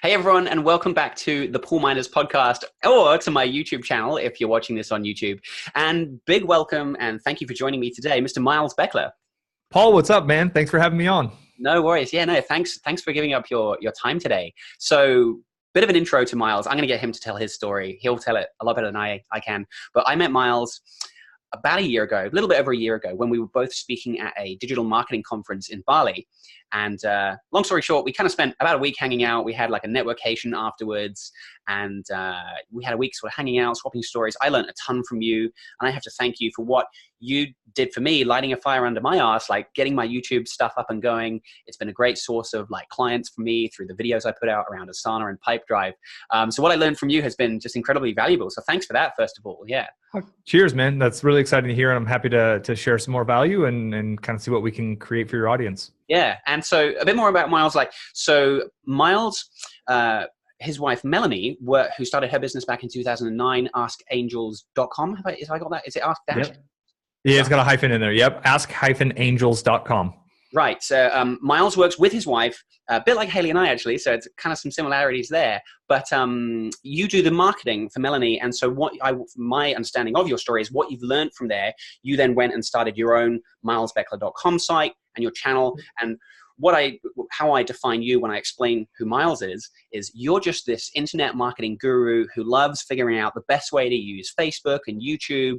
Hey everyone, and welcome back to the Pool Miners podcast, or to my YouTube channel if you're watching this on YouTube. And big welcome and thank you for joining me today, Mr. Miles Beckler. Paul, what's up, man? Thanks for having me on. No worries. Yeah, no, thanks for giving up your time today. So, bit of an intro to Miles. I'm going to get him to tell his story. He'll tell it a lot better than I can. But I met Miles about a year ago, a little bit over a year ago, when we were both speaking at a digital marketing conference in Bali. And long story short, we kind of spent about a week hanging out. We had like a networkation afterwards, and we had a week sort of hanging out, swapping stories. I learned a ton from you, and I have to thank you for what you did for me, lighting a fire under my ass, like getting my YouTube stuff up and going. It's been a great source of like clients for me through the videos I put out around Asana and Pipedrive. So what I learned from you has been just incredibly valuable. So thanks for that, first of all. Yeah. Cheers, man. That's really exciting to hear, and I'm happy to share some more value and kind of see what we can create for your audience. Yeah. And so a bit more about Miles. Miles, his wife, Melanie, who started her business back in 2009, askangels.com. Have I got that? Is it ask dash? Yep. Yeah, it's got a hyphen in there. Yep. Ask-angels.com. Right. So Miles works with his wife, a bit like Haley and I, actually. So it's kind of some similarities there. But you do the marketing for Melanie. And so my understanding of your story is what you've learned from there. You then went and started your own milesbeckler.com site and your channel. And how I define you when I explain who Miles is you're just this internet marketing guru who loves figuring out the best way to use Facebook and YouTube,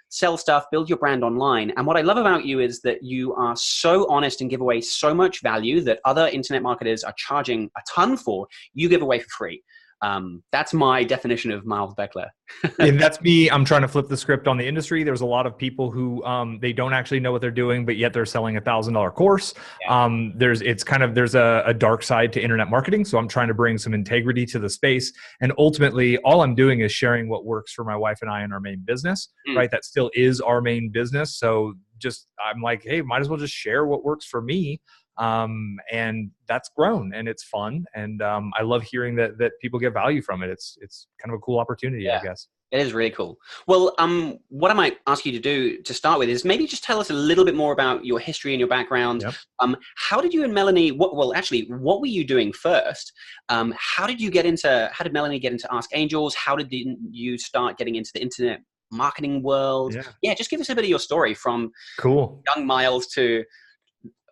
sell stuff, build your brand online. And what I love about you is that you are so honest and give away so much value that other internet marketers are charging a ton for, you give away for free. That's my definition of Miles Beckler. And that's me. I'm trying to flip the script on the industry. There's a lot of people who they don't actually know what they're doing, but yet they're selling $1,000 course. Yeah. There's a dark side to internet marketing. So I'm trying to bring some integrity to the space. And ultimately, all I'm doing is sharing what works for my wife and I in our main business, right? That still is our main business. So I'm like, hey, might as well just share what works for me. And that's grown and it's fun. And I love hearing that people get value from it. It's kind of a cool opportunity, I guess. It is really cool. Well, what I might ask you to do to start with is maybe just tell us a little bit more about your history and your background. Yep. How did you and Melanie, what were you doing first? How did Melanie get into Ask Angels? How did you start getting into the internet marketing world? Yeah, just give us a bit of your story from young Miles to...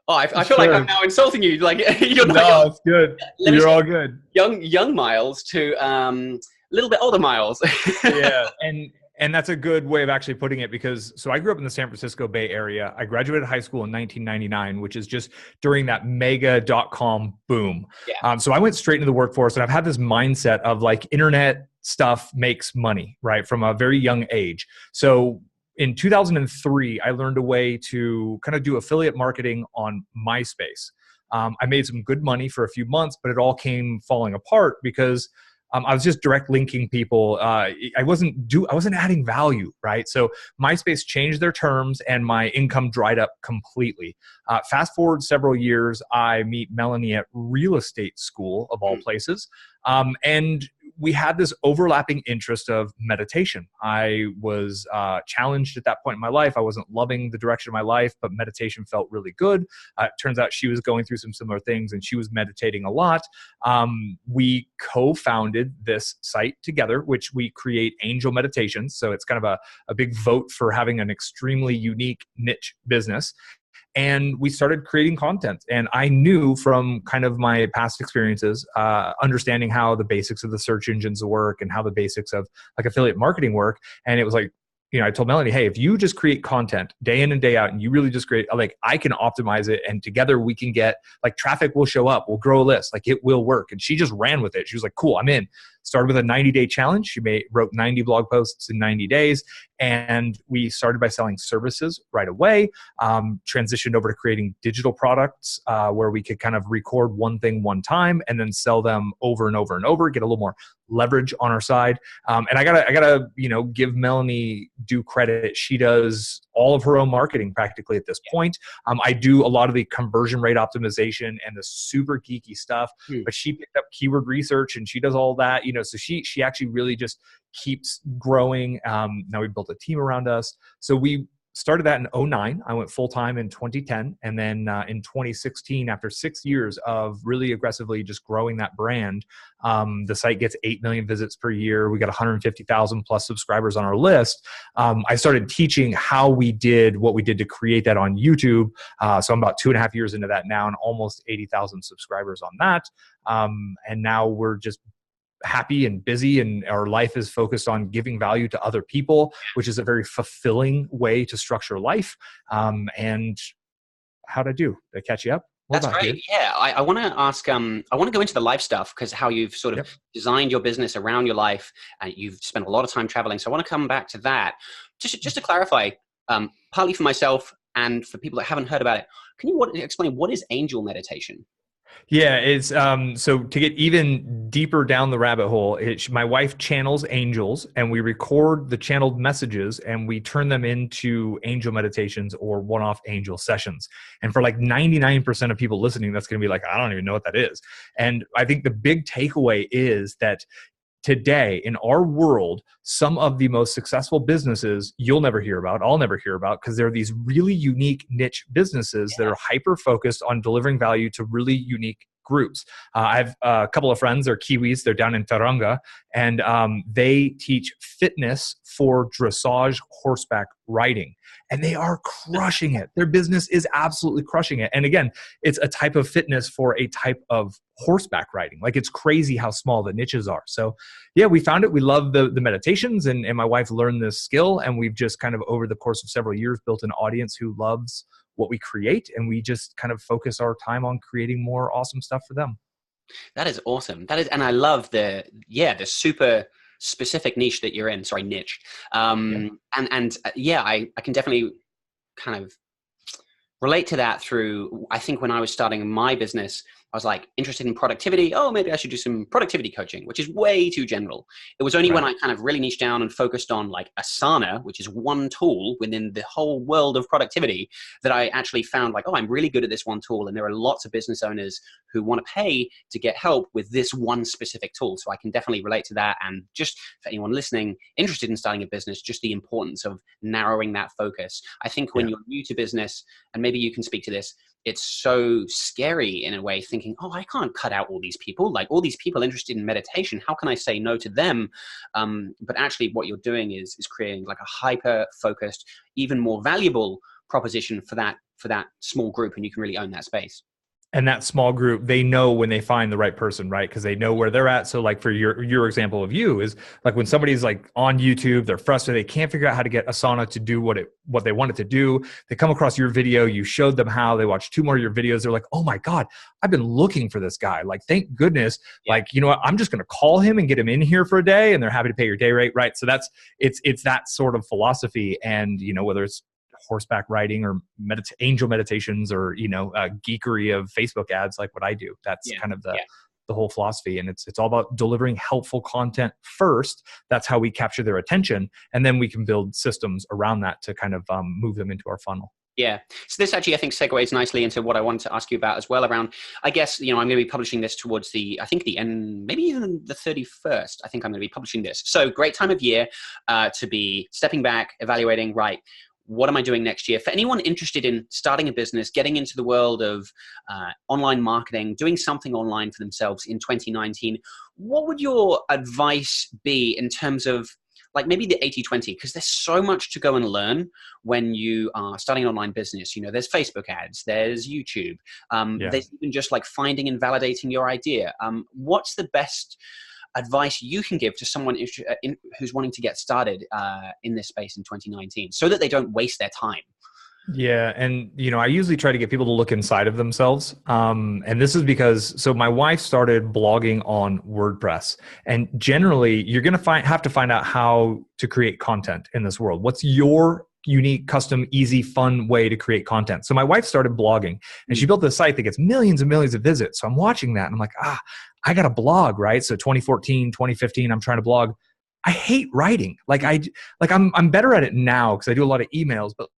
Oh, I feel like I'm now insulting you. Like you're not. No, it's good. You're all good. Young Miles to little bit older Miles. Yeah, and that's a good way of actually putting it because I grew up in the San Francisco Bay Area. I graduated high school in 1999, which is just during that mega .com boom. Yeah. So I went straight into the workforce, and I've had this mindset of like internet stuff makes money, right, from a very young age. So in 2003, I learned a way to kind of do affiliate marketing on MySpace. I made some good money for a few months, but it all came falling apart because I was just direct linking people. I wasn't adding value, right? So MySpace changed their terms and my income dried up completely. Fast forward several years, I meet Melanie at real estate school of all places. And we had this overlapping interest of meditation. I was challenged at that point in my life. I wasn't loving the direction of my life, but meditation felt really good. It turns out she was going through some similar things and she was meditating a lot. We co-founded this site together, which we create angel meditations. So it's kind of a big vote for having an extremely unique niche business. And we started creating content. And I knew from kind of my past experiences, understanding how the basics of the search engines work and how the basics of like affiliate marketing work. And it was like, I told Melanie, hey, if you just create content day in and day out and you really just create, like, I can optimize it and together we can get, like, traffic will show up, we'll grow a list, like it will work. And she just ran with it. She was like, cool, I'm in. Started with a 90-day challenge. She wrote 90 blog posts in 90 days. And we started by selling services right away, transitioned over to creating digital products where we could kind of record one thing one time and then sell them over and over and over, get a little more leverage on our side. And I gotta, give Melanie due credit. She does all of her own marketing practically at this point. I do a lot of the conversion rate optimization and the super geeky stuff, but she picked up keyword research and she does all that, so she actually really just keeps growing. Now we built a team around us. So we started that in 2009. I went full-time in 2010. And then in 2016, after 6 years of really aggressively just growing that brand, the site gets 8 million visits per year. We got 150,000 plus subscribers on our list. I started teaching how we did what we did to create that on YouTube. So I'm about 2.5 years into that now and almost 80,000 subscribers on that. And now we're just happy and busy, and our life is focused on giving value to other people, which is a very fulfilling way to structure life. And how'd I do? Did I catch you up? That's great. You? Yeah. I want to ask, I want to go into the life stuff, because how you've sort of designed your business around your life, and you've spent a lot of time traveling. So I want to come back to that. Just to clarify, partly for myself and for people that haven't heard about it, can you explain what is angel meditation? Yeah, it's so to get even deeper down the rabbit hole, my wife channels angels, and we record the channeled messages and we turn them into angel meditations or one-off angel sessions. And for like 99% of people listening, that's going to be like, I don't even know what that is. And I think the big takeaway is that today in our world, some of the most successful businesses you'll never hear about, I'll never hear about, because they're these really unique niche businesses that are hyper focused on delivering value to really unique groups. I have a couple of friends, they're Kiwis, they're down in Tauranga, and they teach fitness for dressage horseback riding. And they are crushing it. Their business is absolutely crushing it. And again, it's a type of fitness for a type of horseback riding. Like, it's crazy how small the niches are. So yeah, we found it. We love the meditations, and my wife learned this skill. And we've just kind of over the course of several years built an audience who loves what we create. And we just kind of focus our time on creating more awesome stuff for them. That is awesome. That is, and I love the super specific niche that you're in. Sorry, niche. I can definitely kind of relate to that through, I think when I was starting my business, I was like interested in productivity. Oh, maybe I should do some productivity coaching, which is way too general. It was only when I kind of really niched down and focused on like Asana, which is one tool within the whole world of productivity, that I actually found like, oh, I'm really good at this one tool. And there are lots of business owners who want to pay to get help with this one specific tool. So I can definitely relate to that. And just for anyone listening, interested in starting a business, just the importance of narrowing that focus. I think when you're new to business, and maybe you can speak to this, it's so scary in a way, thinking, oh, I can't cut out all these people, like all these people interested in meditation. How can I say no to them? But actually what you're doing is creating like a hyper focused, even more valuable proposition for that small group. And you can really own that space. And that small group, they know when they find the right person, right? Because they know where they're at. So like for your example of you is like when somebody's like on YouTube, they're frustrated, they can't figure out how to get Asana to do what they want it to do. They come across your video, you showed them how, they watch 2 more of your videos. They're like, oh my God, I've been looking for this guy. Like, thank goodness. Yeah. Like, you know what? I'm just going to call him and get him in here for a day, and they're happy to pay your day rate, right? So it's that sort of philosophy. And, you know, whether it's horseback riding or angel meditations or, you know, geekery of Facebook ads, like what I do. That's kind of the whole philosophy. And it's all about delivering helpful content first. That's how we capture their attention. And then we can build systems around that to kind of move them into our funnel. Yeah. So this actually, I think, segues nicely into what I wanted to ask you about as well around, I guess, you know, I'm going to be publishing this towards the end, maybe even the 31st. I think I'm going to be publishing this. So great time of year to be stepping back, evaluating, right, what am I doing next year? For anyone interested in starting a business, getting into the world of online marketing, doing something online for themselves in 2019, what would your advice be in terms of like maybe the 80-20? Because there's so much to go and learn when you are starting an online business. You know, there's Facebook ads, there's YouTube, there's even just like finding and validating your idea. What's the best advice you can give to someone who's wanting to get started in this space in 2019 so that they don't waste their time? Yeah. And, you know, I usually try to get people to look inside of themselves. And this is because, so my wife started blogging on WordPress, and generally you're going to have to find out how to create content in this world. What's your unique, custom, easy, fun way to create content? So my wife started blogging, and she built a site that gets millions and millions of visits. So I'm watching that and I'm like, I got to blog, right? So 2014, 2015, I'm trying to blog. I hate writing. I'm better at it now because I do a lot of emails, but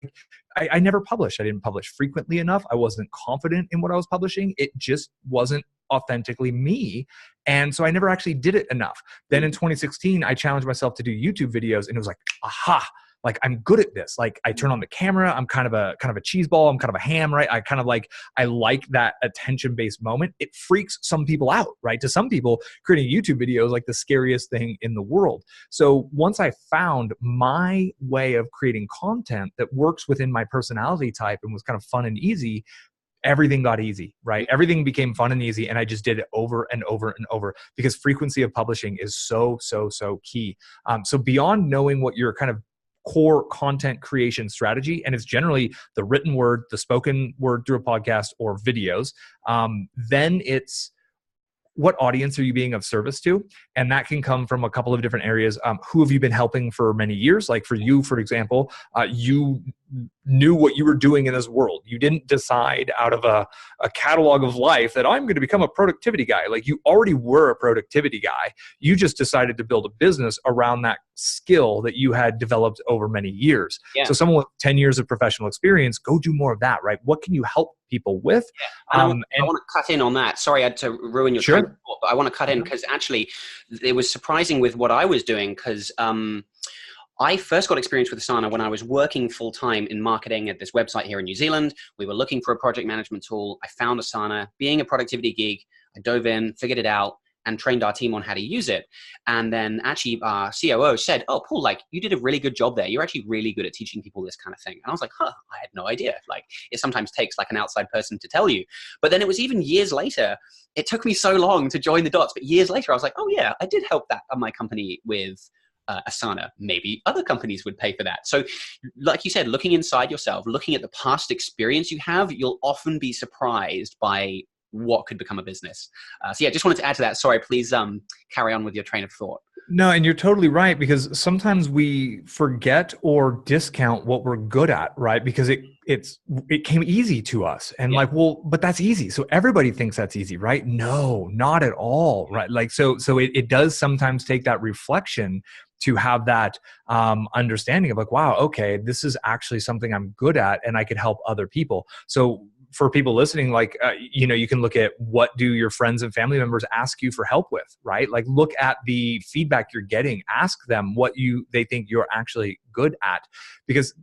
I never published. I didn't publish frequently enough. I wasn't confident in what I was publishing. It just wasn't authentically me. And so I never actually did it enough. Then in 2016, I challenged myself to do YouTube videos, and it was like, aha, like, I'm good at this. Like, I turn on the camera, I'm kind of a cheese ball, I'm kind of a ham, right? I like that attention-based moment. It freaks some people out, right? To some people, creating YouTube videos like the scariest thing in the world. So once I found my way of creating content that works within my personality type and was kind of fun and easy, everything got easy, right? Everything became fun and easy. And I just did it over and over and over, because frequency of publishing is so key. So beyond knowing what your kind of core content creation strategy, and it's generally the written word, the spoken word through a podcast or videos, then it's what audience are you being of service to? And that can come from a couple of different areas. Who have you been helping for many years? Like for you, for example, you knew what you were doing in this world. You didn't decide out of a catalog of life that I'm going to become a productivity guy. Like, you already were a productivity guy. You just decided to build a business around that skill that you had developed over many years. Yeah. So someone with 10 years of professional experience, go do more of that, right? What can you help people with? Yeah. And I want to cut in on that. Sorry, I had to ruin your train of thought, but I want to cut in because actually it was surprising with what I was doing, because I first got experience with Asana when I was working full-time in marketing at this website here in New Zealand. We were looking for a project management tool. I found Asana. Being a productivity geek, I dove in, figured it out, and trained our team on how to use it. And then actually our COO said, oh, Paul, like, you did a really good job there. You're actually really good at teaching people this kind of thing. And I was like, I had no idea. Like, it sometimes takes like an outside person to tell you. But then it was even years later. It took me so long to join the dots, but years later I was like, oh yeah, I did help my company with Asana. Maybe other companies would pay for that. So like you said, looking inside yourself, looking at the past experience you have, you'll often be surprised by what could become a business. So yeah, just wanted to add to that. Sorry, please carry on with your train of thought. No, and you're totally right, because sometimes we forget or discount what we're good at, right? Because it came easy to us, and like, well, but that's easy. So everybody thinks that's easy, right? No, not at all, right? Like, so it does sometimes take that reflection to have that understanding of like, wow, okay, this is actually something I'm good at, and I could help other people. So for people listening, like, you can look at what do your friends and family members ask you for help with, right? Like, look at the feedback you're getting, ask them what they think you're actually good at, because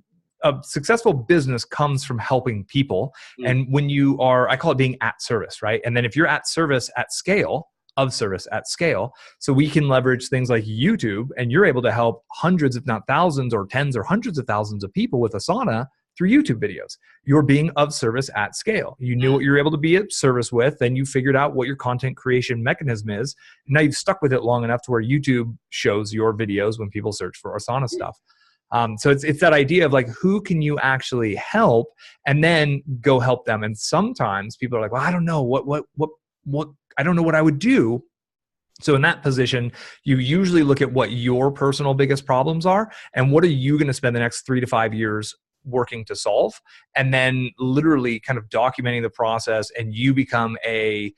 a successful business comes from helping people. And when you are, I call it being at service, right? And then if you're at service at scale, of service at scale, so we can leverage things like YouTube, and you're able to help hundreds, if not thousands, or tens or hundreds of thousands of people with Asana through YouTube videos. You're being of service at scale. You knew what you're able to be of service with, then you figured out what your content creation mechanism is. Now you've stuck with it long enough to where YouTube shows your videos when people search for Asana stuff. So it's that idea of like, who can you actually help, and then go help them. And sometimes people are like, well, I don't know what I don't know what I would do. So in that position, you usually look at what your personal biggest problems are, and what are you going to spend the next 3 to 5 years working to solve, and then literally kind of documenting the process, and you become a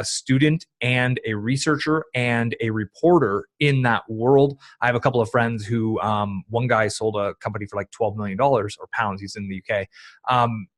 student and a researcher and a reporter in that world. I have a couple of friends who, one guy sold a company for like $12 million or pounds. He's in the UK.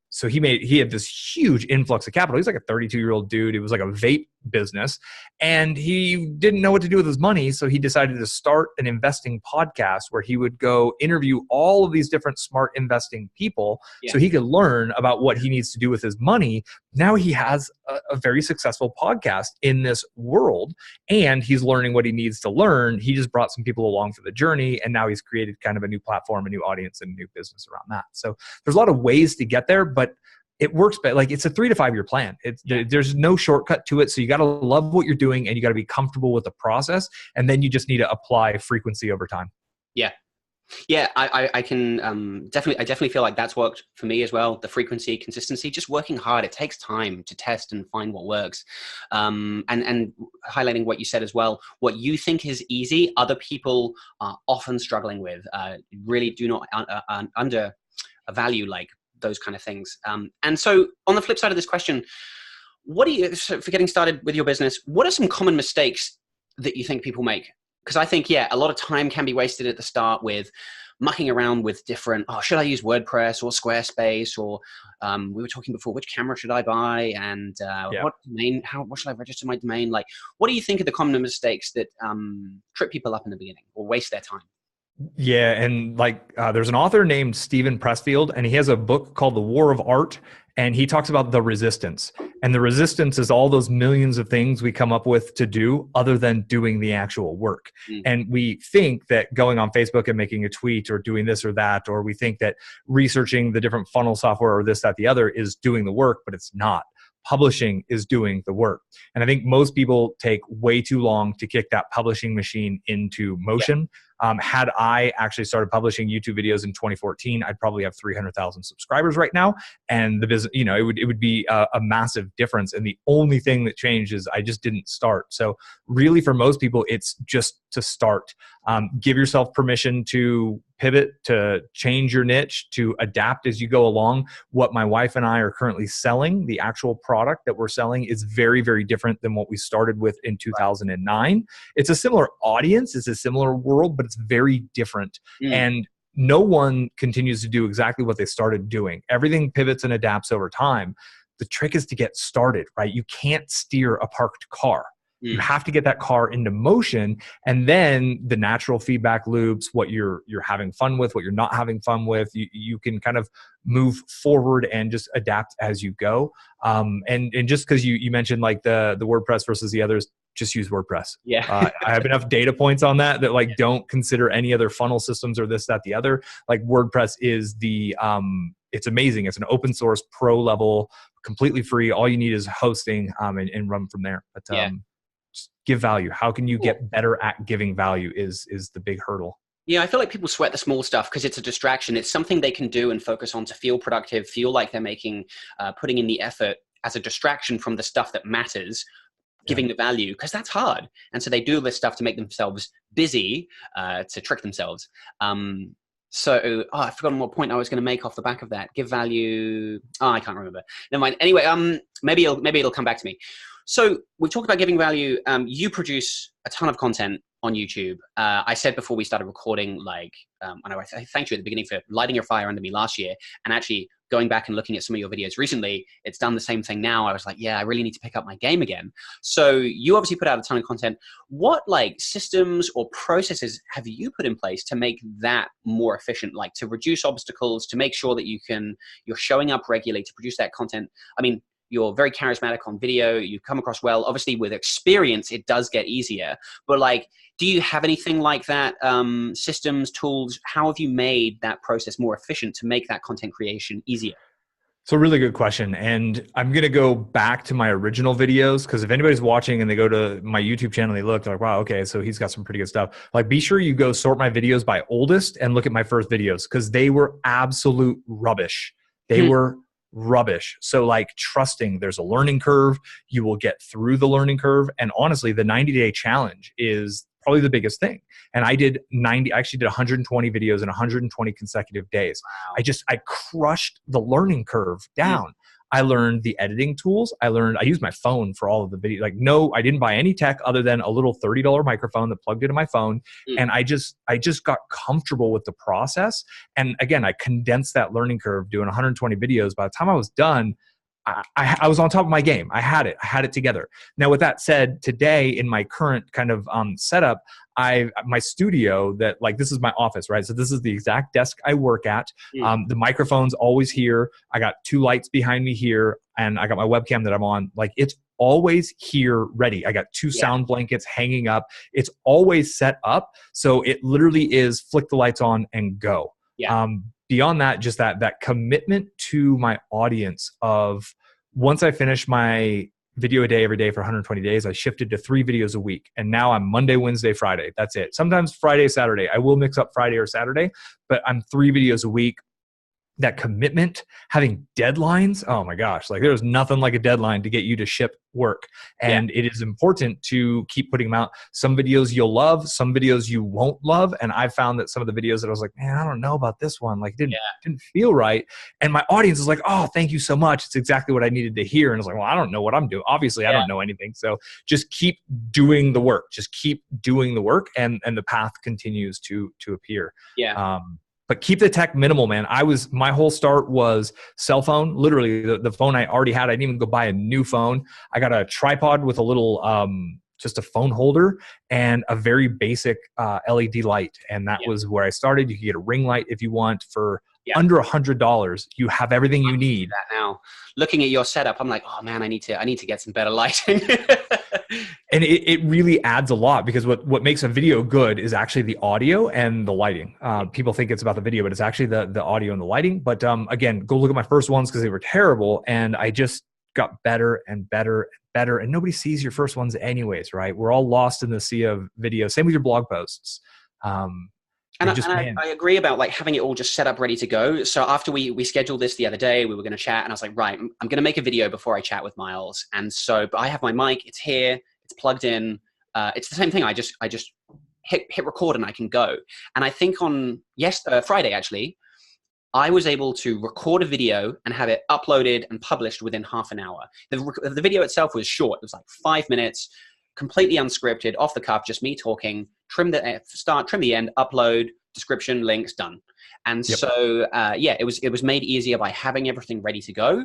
So he had this huge influx of capital. He's like a 32-year-old dude. It was like a vape business, and he didn't know what to do with his money. So he decided to start an investing podcast where he would go interview all of these different smart investing people so he could learn about what he needs to do with his money. Now he has a very successful podcast in this world, and he's learning what he needs to learn. He just brought some people along for the journey, and now he's created kind of a new platform, a new audience, and a new business around that. So there's a lot of ways to get there, but it works, but like, it's a 3 to 5 year plan. There's no shortcut to it. So you got to love what you're doing, and you got to be comfortable with the process. And then you just need to apply frequency over time. Yeah. Yeah. I can definitely feel like that's worked for me as well. The frequency, consistency, just working hard. It takes time to test and find what works. And highlighting what you said as well, what you think is easy, other people are often struggling with, really do not undervalue like those kind of things. And so on the flip side of this question, for getting started with your business, what are some common mistakes that you think people make? Because I think, a lot of time can be wasted at the start with mucking around with different, should I use WordPress or Squarespace? Or we were talking before, which camera should I buy? And what domain, what should I register my domain? Like, what do you think are the common mistakes that trip people up in the beginning or waste their time? Yeah, and like there's an author named Stephen Pressfield, and he has a book called The War of Art, and he talks about the resistance. And the resistance is all those millions of things we come up with to do other than doing the actual work. Mm. And we think that going on Facebook and making a tweet or doing this or that, or we think that researching the different funnel software or this, that, the other is doing the work, but it's not. Publishing is doing the work. And I think most people take way too long to kick that publishing machine into motion. Had I actually started publishing YouTube videos in 2014, I'd probably have 300,000 subscribers right now. And the business, it would be a massive difference. And the only thing that changed is I just didn't start. So really for most people, it's just to start. Give yourself permission to pivot, to change your niche, to adapt as you go along. What my wife and I are currently selling, the actual product that we're selling, is very, very different than what we started with in 2009. It's a similar audience, it's a similar world, but it's very different. And no one continues to do exactly what they started doing. Everything pivots and adapts over time. The trick is to get started, right? You can't steer a parked car. You have to get that car into motion, and then the natural feedback loops, what you're having fun with, what you're not having fun with, you can kind of move forward and just adapt as you go. And just because you mentioned like the WordPress versus the others, just use WordPress. Yeah. I have enough data points on that like don't consider any other funnel systems or this, that, the other. Like WordPress is it's amazing. It's an open source pro level, completely free. All you need is hosting and run from there. But just give value. How can you get better at giving value is the big hurdle. Yeah, I feel like people sweat the small stuff because it's a distraction. It's something they can do and focus on to feel productive, feel like they're putting in the effort as a distraction from the stuff that matters, giving the value, because that's hard. And so they do this stuff to make themselves busy, to trick themselves. So I've forgotten what point I was going to make off the back of that. Give value. Oh, I can't remember. Never mind. Anyway, maybe it'll come back to me. So we've talked about giving value. You produce a ton of content on YouTube. I said before we started recording, I thanked you at the beginning for lighting your fire under me last year, and actually going back and looking at some of your videos recently, it's done the same thing now. I was like, yeah, I really need to pick up my game again. So you obviously put out a ton of content. What systems or processes have you put in place to make that more efficient, to reduce obstacles, to make sure that you're showing up regularly to produce that content? I mean, you're very charismatic on video. You come across well. Obviously, with experience, it does get easier. But do you have anything like that? Systems, tools? How have you made that process more efficient to make that content creation easier? So really good question. And I'm going to go back to my original videos, because if anybody's watching and they go to my YouTube channel, they're like, wow, okay, so he's got some pretty good stuff. Be sure you go sort my videos by oldest and look at my first videos, because they were absolute rubbish. They were rubbish. So trusting there's a learning curve, you will get through the learning curve. And honestly, the 90-day challenge is probably the biggest thing. And I actually did 120 videos in 120 consecutive days. Wow. I crushed the learning curve down. I learned the editing tools. I used my phone for all of the video. No, I didn't buy any tech other than a little $30 microphone that plugged into my phone. And I just got comfortable with the process. And again, I condensed that learning curve doing 120 videos. By the time I was done, I was on top of my game. I had it together. Now, with that said, today in my current kind of setup, my studio this is my office, right? So this is the exact desk I work at. The microphone's always here. I got 2 lights behind me here, and I got my webcam that I'm on. It's always here ready. I got 2 sound blankets hanging up. It's always set up. So it literally is flick the lights on and go. Beyond that, just that commitment to my audience of once I finish my video a day every day for 120 days, I shifted to 3 videos a week. And now I'm Monday, Wednesday, Friday. That's it. Sometimes Friday, Saturday. I will mix up Friday or Saturday, but I'm 3 videos a week. That commitment, having deadlines, oh my gosh, there's nothing like a deadline to get you to ship work. And it is important to keep putting them out. Some videos you'll love, some videos you won't love. And I found that some of the videos that I was like, man, I don't know about this one. Didn't feel right. And my audience is like, oh, thank you so much. It's exactly what I needed to hear. And I was like, well, I don't know what I'm doing. Obviously, I don't know anything. So just keep doing the work. Just keep doing the work, and the path continues to appear. But keep the tech minimal, man. My whole start was cell phone. Literally, the phone I already had, I didn't even go buy a new phone. I got a tripod with a little just a phone holder and a very basic LED light. And that was where I started. You could get a ring light if you want for under $100. You have everything you need. That now, looking at your setup, I'm like, oh man, I need to get some better lighting. And it really adds a lot, because what makes a video good is actually the audio and the lighting. People think it's about the video, but it's actually the audio and the lighting. But again, go look at my first ones because they were terrible. And I just got better and better and better. And nobody sees your first ones anyways, right? We're all lost in the sea of video. Same with your blog posts. I agree about like having it all just set up ready to go. So after we scheduled this the other day, we were going to chat, and I was like, right, I'm going to make a video before I chat with Miles. And so, but I have my mic, it's here, it's plugged in. It's the same thing. I just hit record and I can go. And I think on Friday, actually, I was able to record a video and have it uploaded and published within half an hour. The video itself was short. It was like 5 minutes, completely unscripted, off the cuff, just me talking, trim the start, trim the end, upload, description, links, done. And so, it was made easier by having everything ready to go,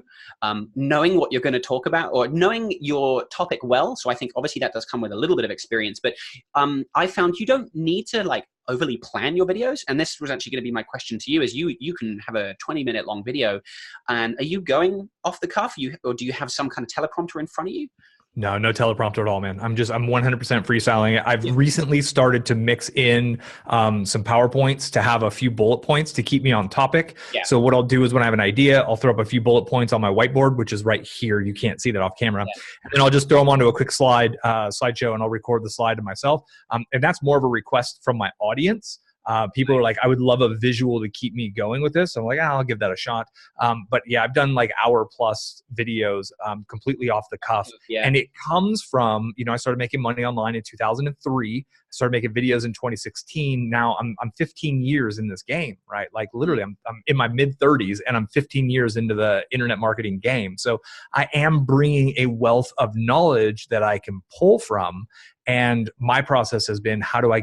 knowing what you're going to talk about, or knowing your topic well. So I think obviously that does come with a little bit of experience, but I found you don't need to like overly plan your videos. And this was actually going to be my question to you: is you can have a 20-minute long video, and are you going off the cuff, or do you have some kind of teleprompter in front of you? No teleprompter at all, man. I'm 100% freestyling. I've recently started to mix in some PowerPoints to have a few bullet points to keep me on topic. Yeah. So what I'll do is when I have an idea, I'll throw up a few bullet points on my whiteboard, which is right here. You can't see that off camera. Yeah. And then I'll just throw them onto a quick slideshow, and I'll record the slide to myself. And that's more of a request from my audience. People are like, I would love a visual to keep me going with this. So I'm like, I'll give that a shot. But yeah, I've done like hour-plus videos completely off the cuff. Yeah. And it comes from, I started making money online in 2003. I started making videos in 2016. Now I'm 15 years in this game, right? Like literally I'm in my mid-30s and I'm 15 years into the internet marketing game. So I am bringing a wealth of knowledge that I can pull from. And my process has been, how do I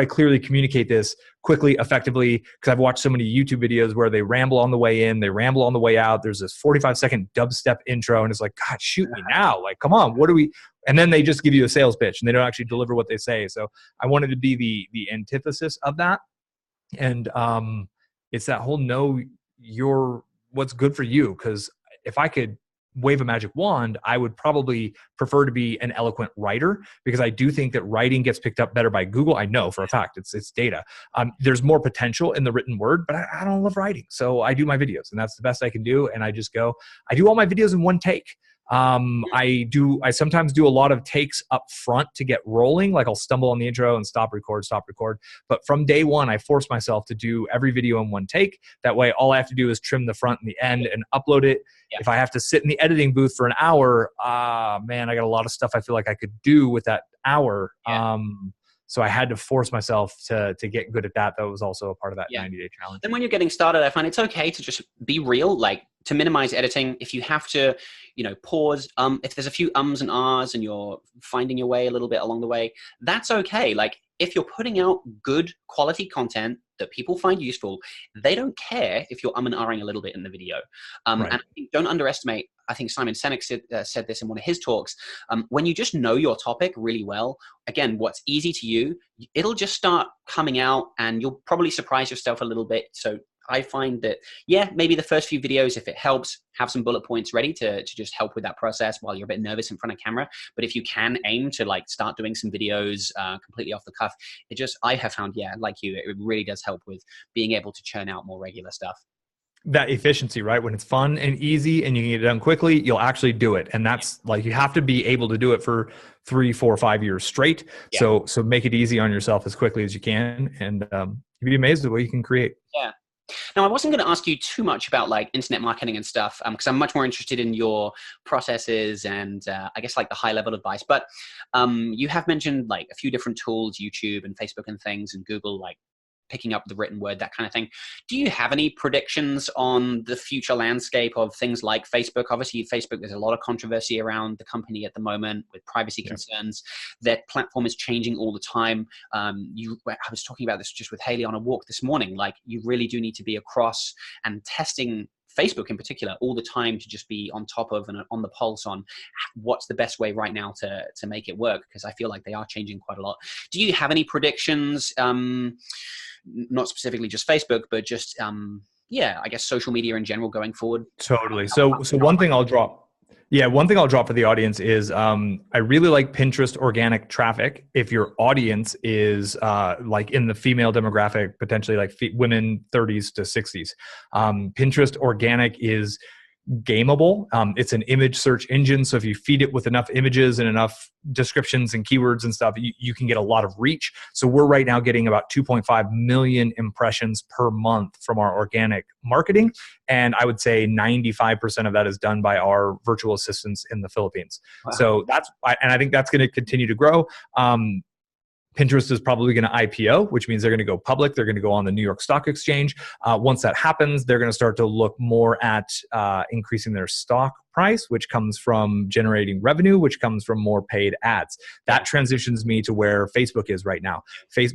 clearly communicate this quickly, effectively? Because I've watched so many YouTube videos where they ramble on the way in, they ramble on the way out. There's this 45-second dubstep intro, and it's like, God, shoot me now. Like, come on, what do we? And then they just give you a sales pitch, and they don't actually deliver what they say. So I wanted to be the antithesis of that. And it's that whole know what's good for you. Because if I could wave a magic wand, I would probably prefer to be an eloquent writer, because I do think that writing gets picked up better by Google. I know for a fact, it's data. There's more potential in the written word, but I don't love writing. So I do my videos, and that's the best I can do. And I do all my videos in one take. I sometimes do a lot of takes up front to get rolling. Like I'll stumble on the intro and stop record. But from day one, I force myself to do every video in one take. That way, all I have to do is trim the front and the end and upload it. Yeah. If I have to sit in the editing booth for an hour, man, I got a lot of stuff I feel like I could do with that hour. Yeah. So I had to force myself to get good at that. That was also a part of that 90-day challenge. Then when you're getting started, I find it's okay to just be real, like to minimize editing. If you have to, pause, if there's a few ums and ahs and you're finding your way a little bit along the way, that's okay. Like if you're putting out good quality content that people find useful, they don't care if you're and ahhing a little bit in the video. Right. And I think don't underestimate, I think Simon Sinek said this in one of his talks, when you just know your topic really well, again, what's easy to you, it'll just start coming out and you'll probably surprise yourself a little bit. So I find that, maybe the first few videos, if it helps, have some bullet points ready to just help with that process while you're a bit nervous in front of camera. But if you can aim to like start doing some videos completely off the cuff, I have found, like you, it really does help with being able to churn out more regular stuff. That efficiency, right? When it's fun and easy and you can get it done quickly, you'll actually do it. And that's like, you have to be able to do it for 3, 4, 5 years straight. Yeah. So make it easy on yourself as quickly as you can. And you'll be amazed at what you can create. Yeah. Now, I wasn't going to ask you too much about like internet marketing and stuff, because I'm much more interested in your processes and I guess like the high level advice. But you have mentioned like a few different tools, YouTube and Facebook and things, and Google, like picking up the written word, that kind of thing. Do you have any predictions on the future landscape of things like Facebook? Obviously, Facebook, there's a lot of controversy around the company at the moment with privacy concerns. That platform is changing all the time. I was talking about this just with Haley on a walk this morning. Like, you really do need to be across and testing Facebook in particular all the time to just be on top of and on the pulse on what's the best way right now to make it work, because I feel like they are changing quite a lot. Do you have any predictions, not specifically just Facebook, but just yeah, I guess social media in general going forward? Totally. So one thing I'll drop. Yeah, one thing I'll drop for the audience is I really like Pinterest organic traffic. If your audience is like in the female demographic, potentially like women 30s to 60s, Pinterest organic is gameable. It's an image search engine. So if you feed it with enough images and enough descriptions and keywords and stuff, you can get a lot of reach. So we're right now getting about 2.5 million impressions per month from our organic marketing. And I would say 95% of that is done by our virtual assistants in the Philippines. Wow. So I think that's going to continue to grow. Pinterest is probably going to IPO, which means they're going to go public. They're going to go on the New York Stock Exchange. Once that happens, they're going to start to look more at increasing their stock price, which comes from generating revenue, which comes from more paid ads. That transitions me to where Facebook is right now.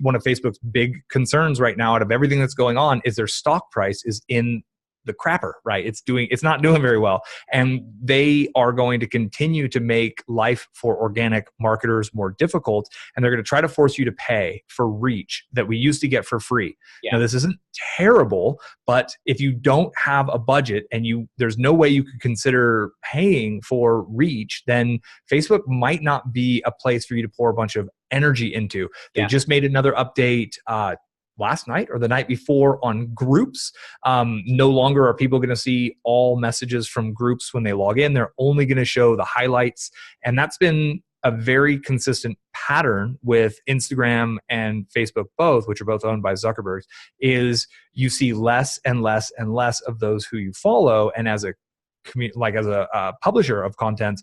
One of Facebook's big concerns right now out of everything that's going on is their stock price is in the crapper, right? It's not doing very well. And they are going to continue to make life for organic marketers more difficult. And they're going to try to force you to pay for reach that we used to get for free. Yeah. Now, this isn't terrible, but if you don't have a budget and there's no way you could consider paying for reach, then Facebook might not be a place for you to pour a bunch of energy into. They just made another update, last night or the night before on groups. No longer are people going to see all messages from groups when they log in. They're only going to show the highlights. And that's been a very consistent pattern with Instagram and Facebook both, which are both owned by Zuckerberg, is you see less and less and less of those who you follow. And as a publisher of content,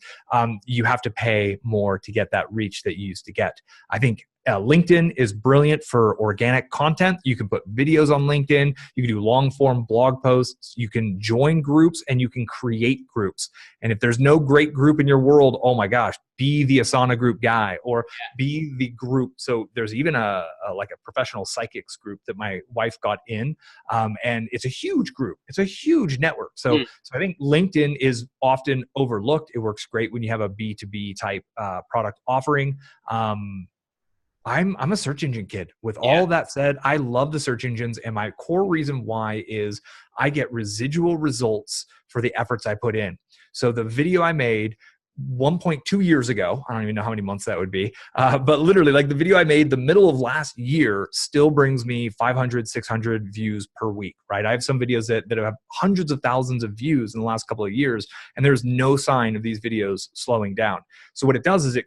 you have to pay more to get that reach that you used to get. I think LinkedIn is brilliant for organic content. You can put videos on LinkedIn. You can do long form blog posts. You can join groups and you can create groups. And if there's no great group in your world, oh my gosh, be the Asana group guy or be the group. So there's even a professional psychics group that my wife got in. And it's a huge group. It's a huge network. So I think LinkedIn is often overlooked. It works great when you have a B2B type product offering. I'm a search engine kid. With all that said, I love the search engines, and my core reason why is I get residual results for the efforts I put in. So the video I made 1.2 years ago, I don't even know how many months that would be, but literally like the video I made the middle of last year still brings me 500, 600 views per week, right? I have some videos that have hundreds of thousands of views in the last couple of years, and there's no sign of these videos slowing down. So what it does is it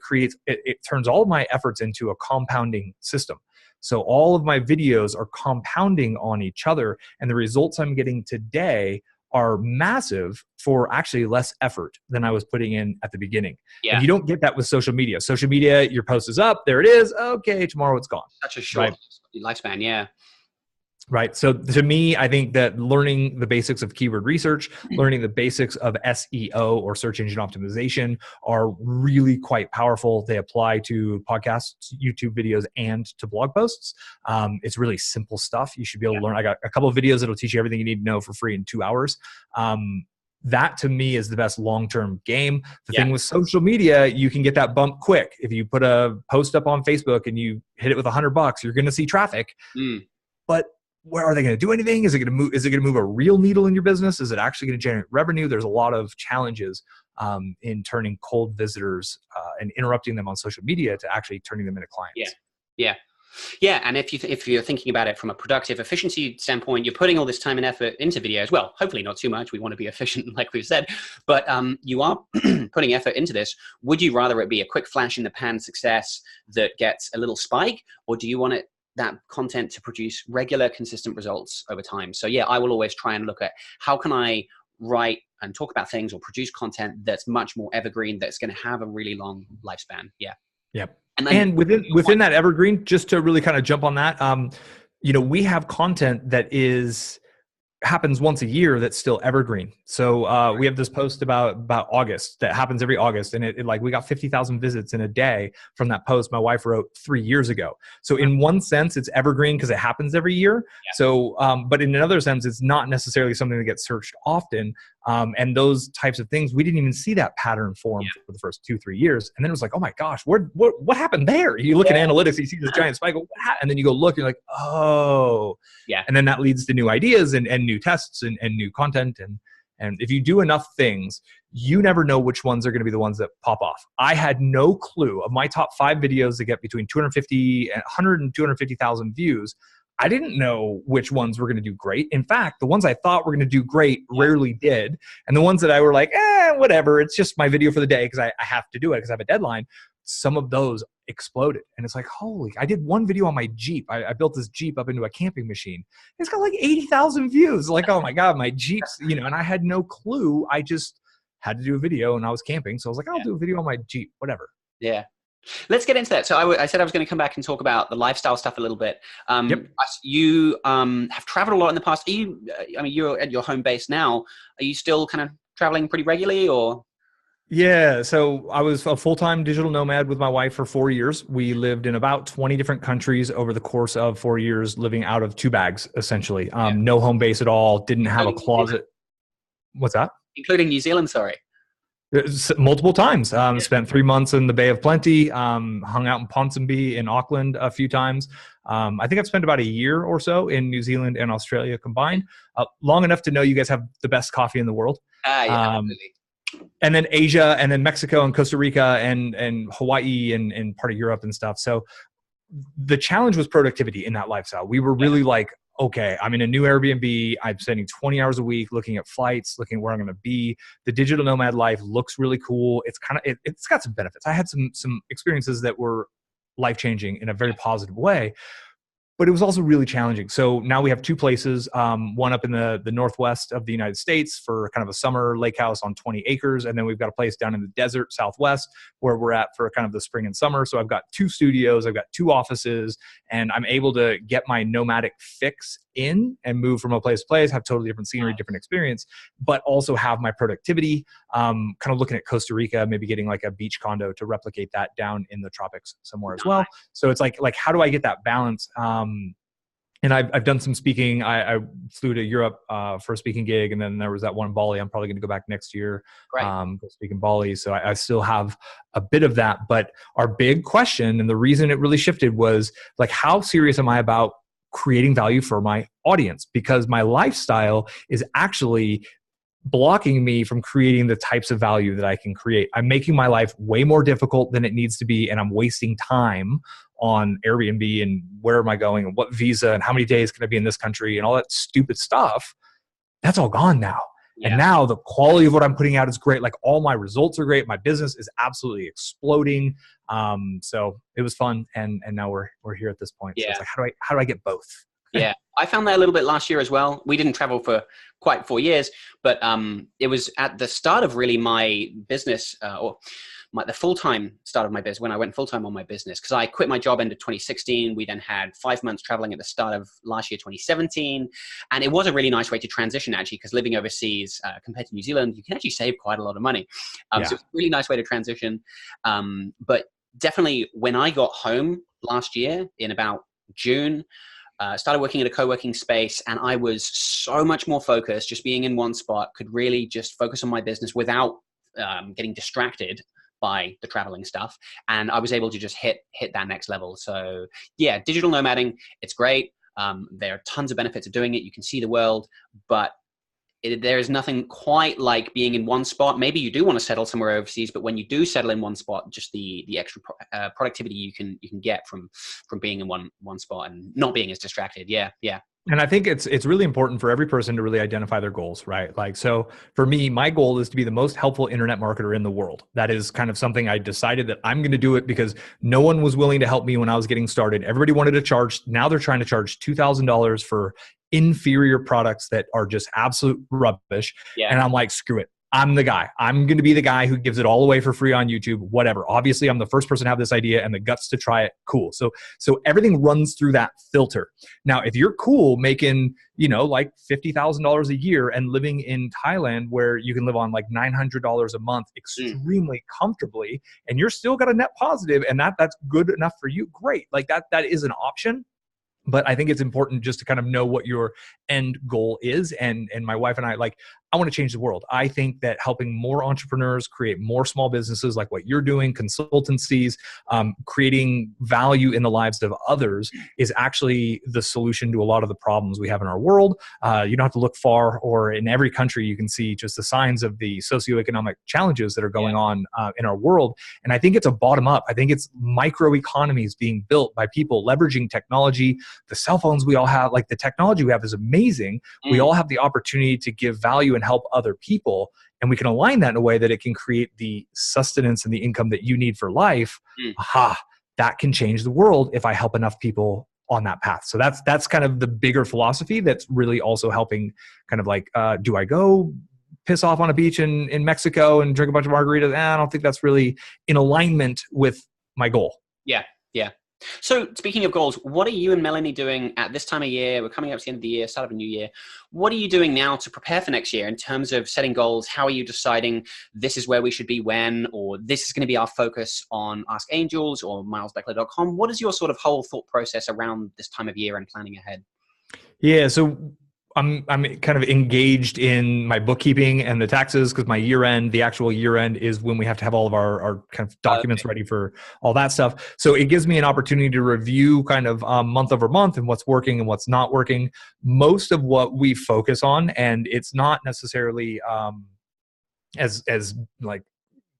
turns all of my efforts into a compounding system. So all of my videos are compounding on each other, and the results I'm getting today are massive for actually less effort than I was putting in at the beginning. Yeah. And you don't get that with social media. Social media, your post is up, there it is. Okay, tomorrow it's gone. Such a short lifespan, yeah. Right. So to me, I think that learning the basics of keyword research, learning the basics of SEO or search engine optimization are really quite powerful. They apply to podcasts, YouTube videos, and to blog posts. It's really simple stuff. You should be able to learn. I got a couple of videos that'll teach you everything you need to know for free in 2 hours. That to me is the best long-term game. The thing with social media, you can get that bump quick. If you put a post up on Facebook and you hit it with $100, you're going to see traffic. But where are they going to do anything? Is it going to move? Is it going to move a real needle in your business? Is it actually going to generate revenue? There's a lot of challenges in turning cold visitors and interrupting them on social media to actually turning them into clients. Yeah, and if you're thinking about it from a productive efficiency standpoint, you're putting all this time and effort into videos. Well, hopefully not too much. We want to be efficient, like we've said, but you are putting effort into this. Would you rather it be a quick flash in the pan success that gets a little spike, or do you want that content to produce regular, consistent results over time? So yeah, I will always try and look at how can I write and talk about things or produce content that's much more evergreen, that's going to have a really long lifespan. Yep. And within that evergreen, just to really kind of jump on that, we have content that is happens once a year that's still evergreen. So we have this post about August that happens every August, and it like we got 50,000 visits in a day from that post my wife wrote 3 years ago. So in one sense, it's evergreen because it happens every year. Yeah. So, but in another sense, it's not necessarily something that gets searched often. And those types of things, we didn't even see that pattern form for the first 2-3 years. And then it was like, oh my gosh, what happened there? You look at analytics, you see this giant spike, and then you go look, you're like, oh, yeah. And then that leads to new ideas and new tests and new content. And if you do enough things, you never know which ones are going to be the ones that pop off. I had no clue of my top 5 videos that get between 100 and 250,000 views. I didn't know which ones were going to do great. In fact, the ones I thought were going to do great rarely did. And the ones that I were like, whatever, it's just my video for the day because I have to do it because I have a deadline. Some of those exploded. And it's like, holy, I did one video on my Jeep. I built this Jeep up into a camping machine. It's got like 80,000 views. Like, oh my God, my Jeep's, and I had no clue. I just had to do a video and I was camping. So I was like, I'll do a video on my Jeep, whatever. Yeah. Let's get into that. So I said I was going to come back and talk about the lifestyle stuff a little bit. You have traveled a lot in the past. You're at your home base now. Are you still kind of traveling pretty regularly or? Yeah. So I was a full-time digital nomad with my wife for 4 years. We lived in about 20 different countries over the course of 4 years, living out of 2 bags, essentially. No home base at all. Didn't have a closet. What's that? Including New Zealand, sorry. Multiple times. Spent 3 months in the Bay of Plenty, hung out in Ponsonby in Auckland a few times. I think I've spent about a year or so in New Zealand and Australia combined, long enough to know you guys have the best coffee in the world. Absolutely. And then Asia, and then Mexico and Costa Rica and Hawaii and part of Europe and stuff. So the challenge was productivity in that lifestyle. We were really like, okay, I'm in a new Airbnb. I'm spending 20 hours a week looking at flights, looking at where I'm going to be. The digital nomad life looks really cool. It's kind of, it's got some benefits. I had some experiences that were life-changing in a very positive way, but it was also really challenging. So now we have 2 places, one up in the northwest of the United States for kind of a summer lake house on 20 acres. And then we've got a place down in the desert Southwest where we're at for kind of the spring and summer. So I've got 2 studios, I've got 2 offices, and I'm able to get my nomadic fix in and move from a place to place, have totally different scenery, different experience, but also have my productivity, kind of looking at Costa Rica, maybe getting like a beach condo to replicate that down in the tropics somewhere as well. So it's like how do I get that balance? And I've done some speaking. I flew to Europe for a speaking gig, and then there was that one in Bali. I'm probably going to go back next year, go speak in Bali. So I still have a bit of that. But our big question, and the reason it really shifted, was like, how serious am I about creating value for my audience? Because my lifestyle is actually blocking me from creating the types of value that I can create. I'm making my life way more difficult than it needs to be, and I'm wasting time on Airbnb and where am I going and what visa and how many days can I be in this country and all that stupid stuff. That's all gone now. Yeah. And now the quality of what I'm putting out is great. Like all my results are great. My business is absolutely exploding. So it was fun. And now we're here at this point. So it's like, how do I get both? Yeah, I found that a little bit last year as well. We didn't travel for quite 4 years, but it was at the start of really my business the full-time start of my business, when I went full-time on my business, because I quit my job end of 2016. We then had 5 months traveling at the start of last year, 2017. And it was a really nice way to transition, actually, because living overseas compared to New Zealand, you can actually save quite a lot of money. So it's a really nice way to transition. But definitely when I got home last year in about June, started working at a co-working space, and I was so much more focused. Just being in one spot, could really just focus on my business without getting distracted by the traveling stuff. And I was able to just hit that next level. So yeah, digital nomading, it's great. There are tons of benefits of doing it. You can see the world, but there is nothing quite like being in one spot. Maybe you do want to settle somewhere overseas, but when you do settle in one spot, just the extra productivity you can get from being in one spot and not being as distracted. Yeah. And I think it's really important for every person to really identify their goals, right? Like, so for me, my goal is to be the most helpful internet marketer in the world. That is kind of something I decided that I'm going to do it because no one was willing to help me when I was getting started. Everybody wanted to charge. Now they're trying to charge $2,000 for inferior products that are just absolute rubbish. Yeah. And I'm like, screw it. I'm the guy. I'm going to be the guy who gives it all away for free on YouTube, whatever. Obviously, I'm the first person to have this idea and the guts to try it. Cool. So everything runs through that filter. Now, if you're cool making, like $50,000 a year and living in Thailand where you can live on like $900 a month extremely comfortably, and you're still got a net positive and that's good enough for you, great. Like that is an option. But I think it's important just to kind of know what your end goal is. And my wife and I, I want to change the world. I think that helping more entrepreneurs create more small businesses like what you're doing, consultancies, creating value in the lives of others is actually the solution to a lot of the problems we have in our world. You don't have to look far, or in every country you can see just the signs of the socioeconomic challenges that are going on in our world. And I think it's a bottom up. I think it's microeconomies being built by people leveraging technology. The cell phones we all have, like the technology we have is amazing. We all have the opportunity to give value and help other people. And we can align that in a way that it can create the sustenance and the income that you need for life. Aha, that can change the world if I help enough people on that path. So that's kind of the bigger philosophy that's really also helping kind of like, do I go piss off on a beach in Mexico and drink a bunch of margaritas? I don't think that's really in alignment with my goal. Yeah. So speaking of goals, what are you and Melanie doing at this time of year? We're coming up to the end of the year, start of a new year. What are you doing now to prepare for next year in terms of setting goals? How are you deciding this is where we should be when, or this is going to be our focus on Ask Angels or milesbeckler.com? What is your sort of whole thought process around this time of year and planning ahead? Yeah, so I'm kind of engaged in my bookkeeping and the taxes because my year end, the actual year end is when we have to have all of our kind of documents ready for all that stuff. So it gives me an opportunity to review kind of month over month and what's working and what's not working. Most of what we focus on, and it's not necessarily as like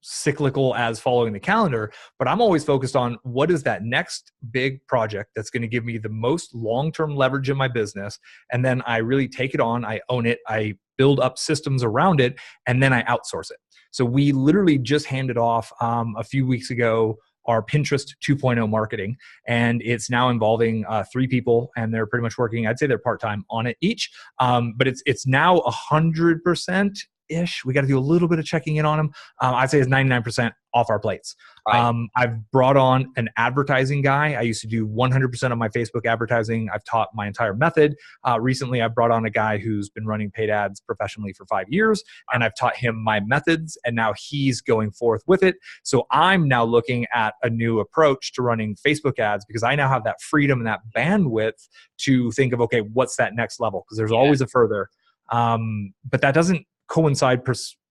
cyclical as following the calendar, but I'm always focused on what is that next big project that's going to give me the most long-term leverage in my business. And then I really take it on, I own it, I build up systems around it, and then I outsource it. So we literally just handed off a few weeks ago our Pinterest 2.0 marketing, and it's now involving 3 people, and they're pretty much working, I'd say they're part-time on it each, but it's now 100% ish. We got to do a little bit of checking in on them. I'd say it's 99% off our plates. Right. I've brought on an advertising guy. I used to do 100% of my Facebook advertising. I've taught my entire method. Recently, I've brought on a guy who's been running paid ads professionally for 5 years, and I've taught him my methods, and now he's going forth with it. So I'm now looking at a new approach to running Facebook ads because I now have that freedom and that bandwidth to think of, okay, what's that next level? Because there's always a further. But that doesn't coincide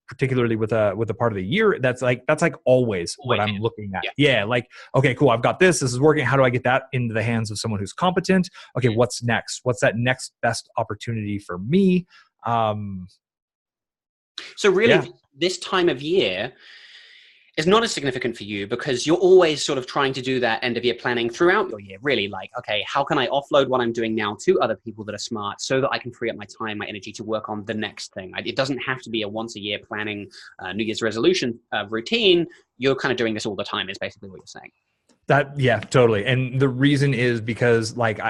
particularly with a part of the year. That's like always what I'm looking at. Yeah, like, okay, cool, I've got this is working. How do I get that into the hands of someone who's competent? Okay, what's next? What's that next best opportunity for me? So really, this time of year is not as significant for you because you're always sort of trying to do that end of year planning throughout your year, really. Like, okay, how can I offload what I'm doing now to other people that are smart so that I can free up my time, my energy to work on the next thing? It doesn't have to be a once a year planning New Year's resolution routine. You're kind of doing this all the time is basically what you're saying. Yeah, totally. And the reason is because like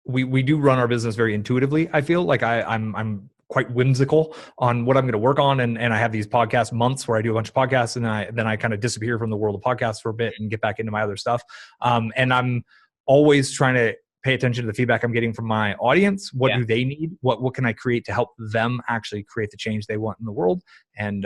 we do run our business very intuitively. I feel like I'm quite whimsical on what I'm going to work on. And I have these podcast months where I do a bunch of podcasts and then I kind of disappear from the world of podcasts for a bit and get back into my other stuff. And I'm always trying to pay attention to the feedback I'm getting from my audience. What do they need? What can I create to help them actually create the change they want in the world? And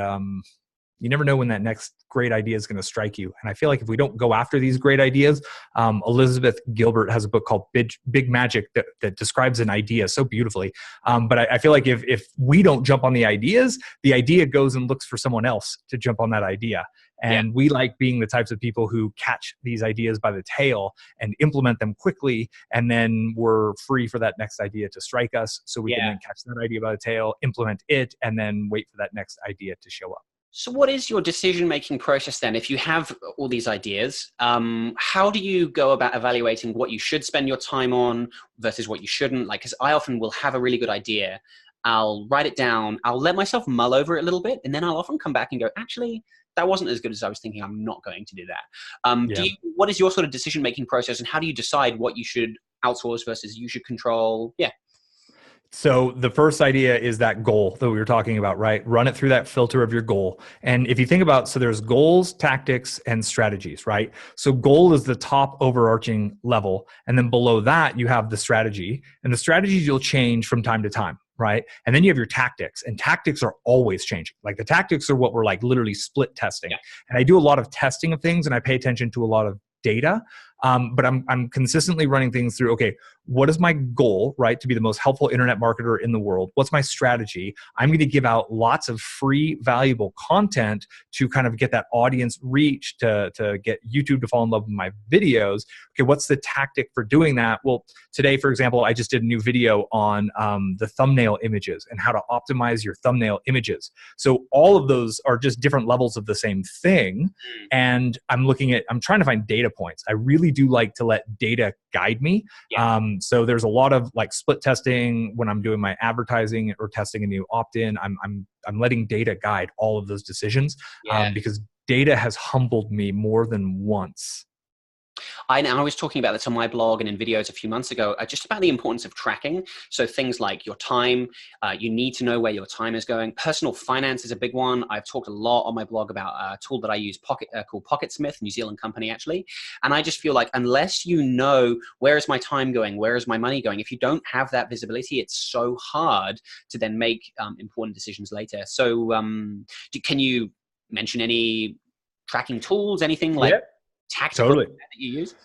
you never know when that next great idea is going to strike you. And I feel like if we don't go after these great ideas, Elizabeth Gilbert has a book called Big Magic that describes an idea so beautifully. But I feel like if we don't jump on the idea goes and looks for someone else to jump on that idea. And we like being the types of people who catch these ideas by the tail and implement them quickly. And then we're free for that next idea to strike us. So we can then catch that idea by the tail, implement it, and then wait for that next idea to show up. So what is your decision-making process then? If you have all these ideas, how do you go about evaluating what you should spend your time on versus what you shouldn't? Like, because I often will have a really good idea. I'll write it down. I'll let myself mull over it a little bit. And then I'll often come back and go, actually, that wasn't as good as I was thinking. I'm not going to do that. What is your sort of decision-making process and how do you decide what you should outsource versus you should control? Yeah. So the first idea is that goal that we were talking about, right? Run it through that filter of your goal. And if you think about, so there's goals, tactics, and strategies, right? So goal is the top overarching level. And then below that, you have the strategy. And the strategies you'll change from time to time, right? And then you have your tactics, and tactics are always changing. Like the tactics are what we're like literally split testing. Yeah. And I do a lot of testing of things, and I pay attention to a lot of data. But I'm consistently running things through, okay, what is my goal, right? To be the most helpful internet marketer in the world. What's my strategy? I'm going to give out lots of free, valuable content to kind of get that audience reach, to get YouTube to fall in love with my videos. Okay, what's the tactic for doing that? Well, today, for example, I just did a new video on the thumbnail images and how to optimize your thumbnail images. So all of those are just different levels of the same thing. And I'm trying to find data points. I really do like to let data guide me. Yeah. So there's a lot of like split testing when I'm doing my advertising or testing a new opt-in. I'm letting data guide all of those decisions, because data has humbled me more than once. I was talking about this on my blog and in videos a few months ago, just about the importance of tracking. So things like your time, you need to know where your time is going. Personal finance is a big one. I've talked a lot on my blog about a tool that I use called Pocketsmith, New Zealand company actually. And I just feel like unless you know where is my time going, where is my money going, if you don't have that visibility, it's so hard to then make important decisions later. So can you mention any tracking tools, anything like tactical that you use?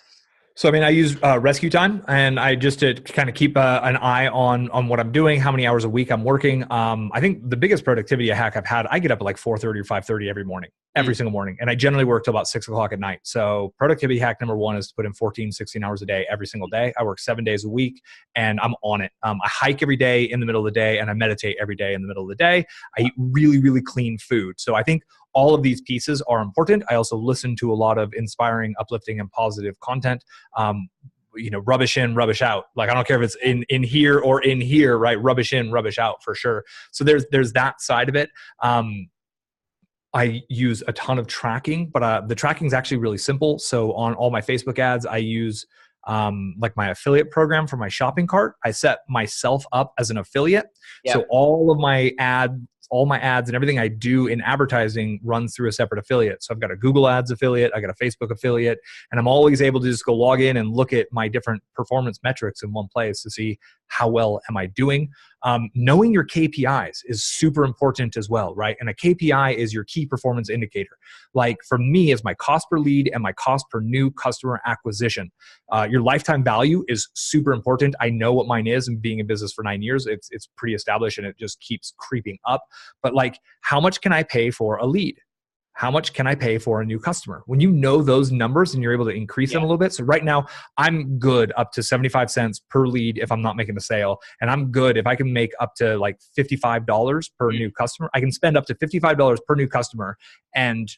So, I mean, I use Rescue Time, and I just to kind of keep an eye on what I'm doing, how many hours a week I'm working. I think the biggest productivity hack I've had, I get up at like 4:30 or 5:30 every morning, every single morning. And I generally work till about 6 o'clock at night. So productivity hack number one is to put in 14, 16 hours a day, every single day. I work 7 days a week and I'm on it. I hike every day in the middle of the day, and I meditate every day in the middle of the day. I eat really, really clean food. So I think all of these pieces are important. I also listen to a lot of inspiring, uplifting, and positive content. Rubbish in, rubbish out. Like, I don't care if it's in here or in here, right? Rubbish in, rubbish out for sure. So there's that side of it. I use a ton of tracking, but the tracking is actually really simple. So on all my Facebook ads, I use like my affiliate program for my shopping cart. I set myself up as an affiliate. Yep. So all my ads and everything I do in advertising runs through a separate affiliate. So I've got a Google Ads affiliate, I got a Facebook affiliate, and I'm always able to just go log in and look at my different performance metrics in one place to see how well am I doing. Knowing your KPIs is super important as well, right? And a KPI is your key performance indicator. Like for me, it's my cost per lead and my cost per new customer acquisition. Your lifetime value is super important. I know what mine is, and being in business for 9 years, it's pretty established and it just keeps creeping up. But like, how much can I pay for a lead? How much can I pay for a new customer? When you know those numbers and you're able to increase them a little bit. So right now I'm good up to 75 cents per lead if I'm not making a sale. And I'm good if I can make up to like $55 per new customer. I can spend up to $55 per new customer, and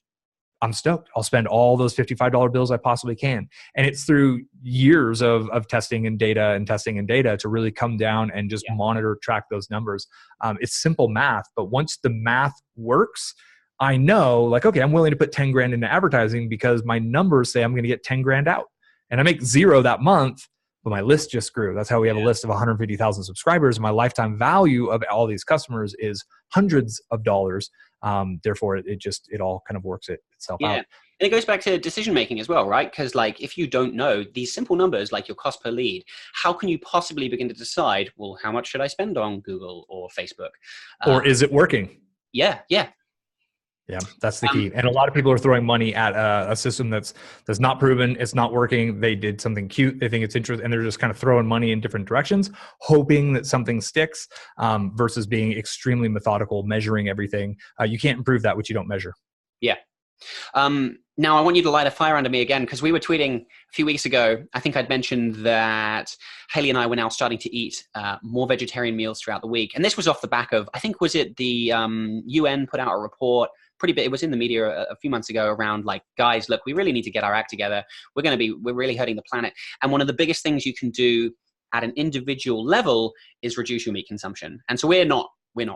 I'm stoked. I'll spend all those $55 bills I possibly can. And it's through years of testing and data to really come down and just monitor, track those numbers. It's simple math, but once the math works, I know like, okay, I'm willing to put 10 grand into advertising because my numbers say I'm going to get 10 grand out, and I make zero that month, but my list just grew. That's how we have a list of 150,000 subscribers. My lifetime value of all these customers is hundreds of dollars. Therefore it all kind of works itself out. And it goes back to decision making as well, right? Because like, if you don't know these simple numbers, like your cost per lead, how can you possibly begin to decide, well, how much should I spend on Google or Facebook? Or is it working? Yeah. Yeah, that's the key. And a lot of people are throwing money at a system that's not proven. It's not working. They did something cute. They think it's interesting, and they're just kind of throwing money in different directions, hoping that something sticks, versus being extremely methodical, measuring everything. You can't improve that which you don't measure. Yeah. Now I want you to light a fire under me again, because we were tweeting a few weeks ago. I think I'd mentioned that Haley and I were now starting to eat more vegetarian meals throughout the week. And this was off the back of, I think, was it the UN put out a report, pretty big. It was in the media a few months ago around like, guys, look, we really need to get our act together. We're really hurting the planet. And one of the biggest things you can do at an individual level is reduce your meat consumption. And so we're not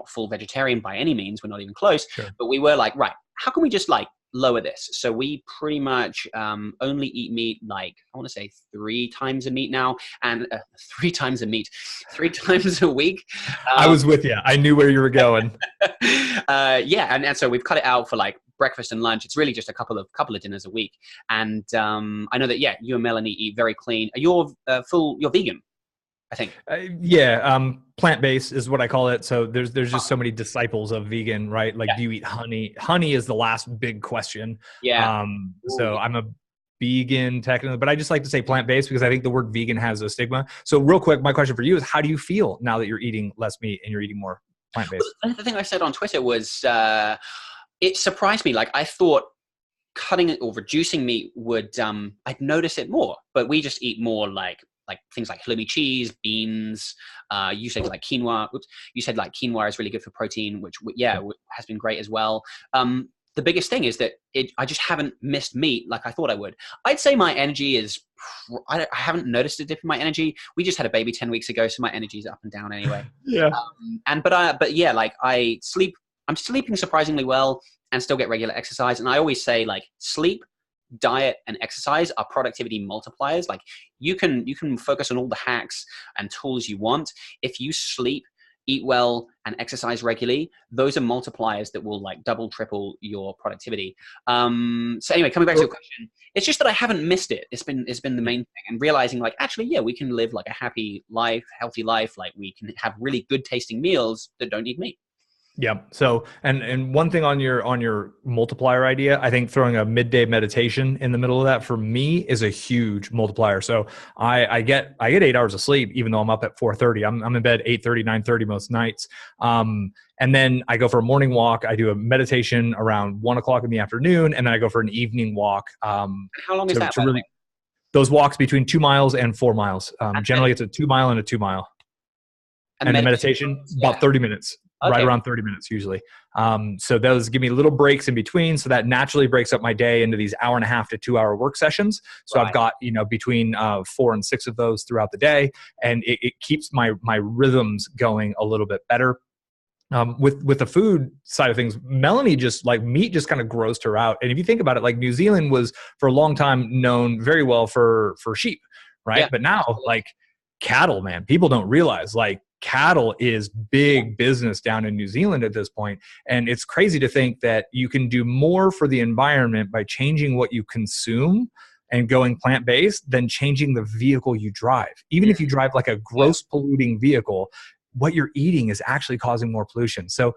full vegetarian by any means. We're not even close. Sure. But we were like, right, how can we just like lower this. So we pretty much only eat meat, like I want to say 3 times a meat now, and 3 times a meat, 3 times a week. I was with you. I knew where you were going. Yeah, and so we've cut it out for like breakfast and lunch. It's really just a couple of dinners a week. And I know that you and Melanie eat very clean. You're vegan, I think. Plant-based is what I call it. So there's just so many disciples of vegan, right? Like, do you eat honey? Honey is the last big question. Yeah. So I'm a vegan technically, but I just like to say plant-based because I think the word vegan has a stigma. So real quick, my question for you is, how do you feel now that you're eating less meat and you're eating more plant-based? Well, the thing I said on Twitter was, it surprised me. Like, I thought cutting or reducing meat would, I'd notice it more, but we just eat more like things like halloumi cheese, beans. You said like quinoa. You said like quinoa is really good for protein, which has been great as well. The biggest thing is that I just haven't missed meat like I thought I would. I'd say my energy is, I haven't noticed a dip in my energy. We just had a baby 10 weeks ago, so my energy is up and down anyway. Yeah. But yeah, like I'm sleeping surprisingly well and still get regular exercise. And I always say, like, sleep, diet, and exercise are productivity multipliers. Like, you can focus on all the hacks and tools you want. If you sleep, eat well, and exercise regularly, those are multipliers that will like double, triple your productivity. So anyway, coming back to your question, it's just that I haven't missed it. It's been the main thing, and realizing like, actually, yeah, we can live like a happy life, healthy life. Like, we can have really good tasting meals that don't need meat. Yeah. So, and one thing on your multiplier idea, I think throwing a midday meditation in the middle of that for me is a huge multiplier. So I get 8 hours of sleep, even though I'm up at 4:30. I'm in bed 8:30, 9:30 most nights. And then I go for a morning walk. I do a meditation around 1 o'clock in the afternoon, and then I go for an evening walk. How long is that? Those walks between 2 miles and 4 miles. Generally, it's a 2 mile and a 2 mile. And the meditation, about 30 minutes. Okay. Right around 30 minutes usually. So those give me little breaks in between. So that naturally breaks up my day into these 1.5 to 2 hour work sessions. So right. I've got, between 4 and 6 of those throughout the day. And it keeps my rhythms going a little bit better. With the food side of things, Melanie just like meat just kind of grossed her out. And if you think about it, like New Zealand was for a long time known very well for sheep, right? Yeah. But now like cattle, man, people don't realize like cattle is big business down in New Zealand at this point. And it's crazy to think that you can do more for the environment by changing what you consume and going plant-based than changing the vehicle you drive. Even if you drive like a gross polluting vehicle, what you're eating is actually causing more pollution. So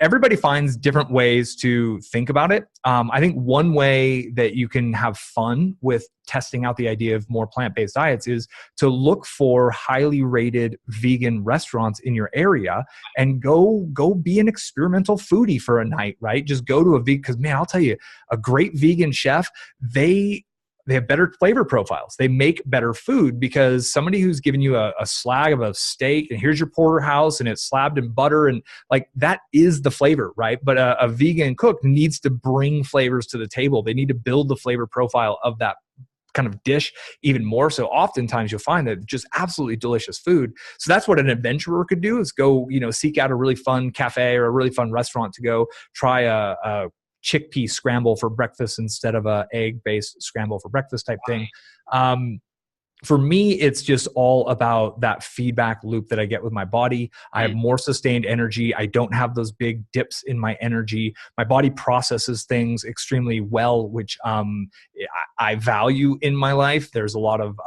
everybody finds different ways to think about it. I think one way that you can have fun with testing out the idea of more plant-based diets is to look for highly rated vegan restaurants in your area and go be an experimental foodie for a night, right? Just go to a vegan, because man, I'll tell you, a great vegan chef, they have better flavor profiles. They make better food because somebody who's giving you a slag of a steak and here's your porterhouse and it's slabbed in butter and like that is the flavor, right? But a vegan cook needs to bring flavors to the table. They need to build the flavor profile of that kind of dish even more. So oftentimes you'll find that just absolutely delicious food. So that's what an adventurer could do is go, seek out a really fun cafe or a really fun restaurant to go try a chickpea scramble for breakfast instead of a egg-based scramble for breakfast type thing. For me, it's just all about that feedback loop that I get with my body. I have more sustained energy. I don't have those big dips in my energy. My body processes things extremely well, which I value in my life. There's a lot of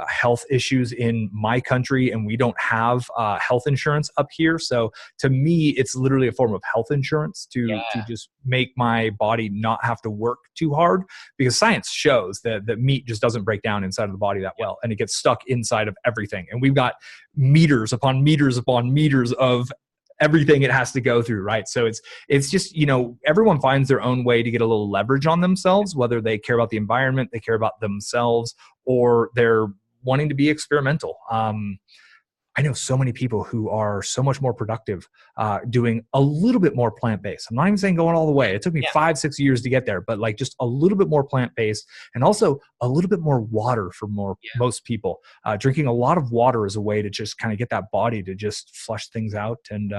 health issues in my country, and we don't have health insurance up here. So to me, it's literally a form of health insurance to just make my body not have to work too hard, because science shows that meat just doesn't break down inside of the body that well, and it gets stuck inside of everything. And we've got meters upon meters upon meters of everything it has to go through, right? So it's just, everyone finds their own way to get a little leverage on themselves, whether they care about the environment, they care about themselves, or they're wanting to be experimental. I know so many people who are so much more productive doing a little bit more plant-based. I'm not even saying going all the way. It took me 5-6 years to get there, but like just a little bit more plant-based, and also a little bit more water for most people. Drinking a lot of water is a way to just kind of get that body to just flush things out. And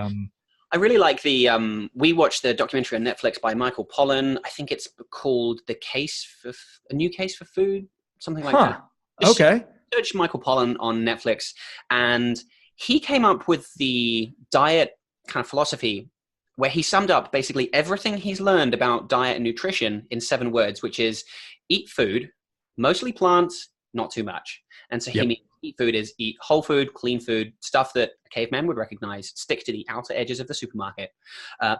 I really like we watched the documentary on Netflix by Michael Pollan. I think it's called A New Case for Food, something like that. Just Okay. search Michael Pollan on Netflix, and he came up with the diet kind of philosophy where he summed up basically everything he's learned about diet and nutrition in 7 words, which is eat food, mostly plants, not too much. And so he means eat food is eat whole food, clean food, stuff that a caveman would recognize, stick to the outer edges of the supermarket,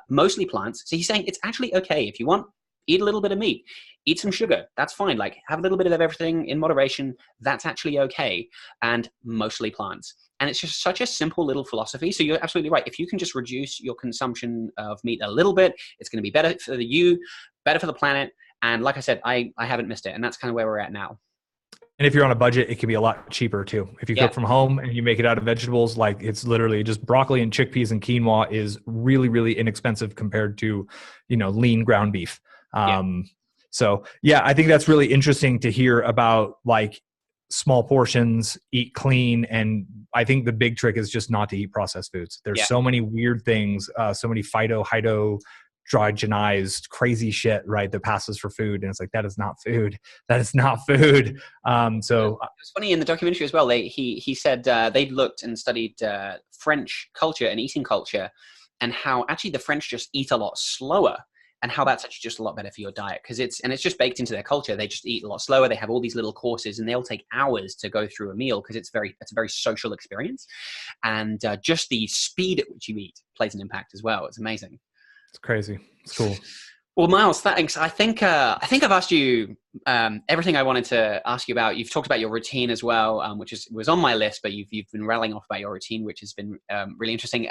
mostly plants. So he's saying it's actually okay if you want, eat a little bit of meat, eat some sugar, that's fine. Like have a little bit of everything in moderation, that's actually okay. And mostly plants. And it's just such a simple little philosophy. So you're absolutely right. If you can just reduce your consumption of meat a little bit, it's going to be better for you, better for the planet. And like I said, I haven't missed it. And that's kind of where we're at now. And if you're on a budget, it can be a lot cheaper too. If you cook from home and you make it out of vegetables, like it's literally just broccoli and chickpeas and quinoa is really, really inexpensive compared to, lean ground beef. So yeah, I think that's really interesting to hear about, like, small portions, eat clean. And I think the big trick is just not to eat processed foods. There's so many weird things, so many hydrogenized crazy shit, right, that passes for food. And it's like, that is not food. That is not food. So it's funny in the documentary as well. He said they'd looked and studied French culture and eating culture, and how actually the French just eat a lot slower, and how that's actually just a lot better for your diet, because it's just baked into their culture. They just eat a lot slower. They have all these little courses, and they'll take hours to go through a meal because it's a very social experience, and just the speed at which you eat plays an impact as well. It's amazing. It's crazy. It's cool. Well, Miles, thanks. I think I've asked you everything I wanted to ask you about. You've talked about your routine as well, which was on my list, but you've been rattling off about your routine, which has been really interesting.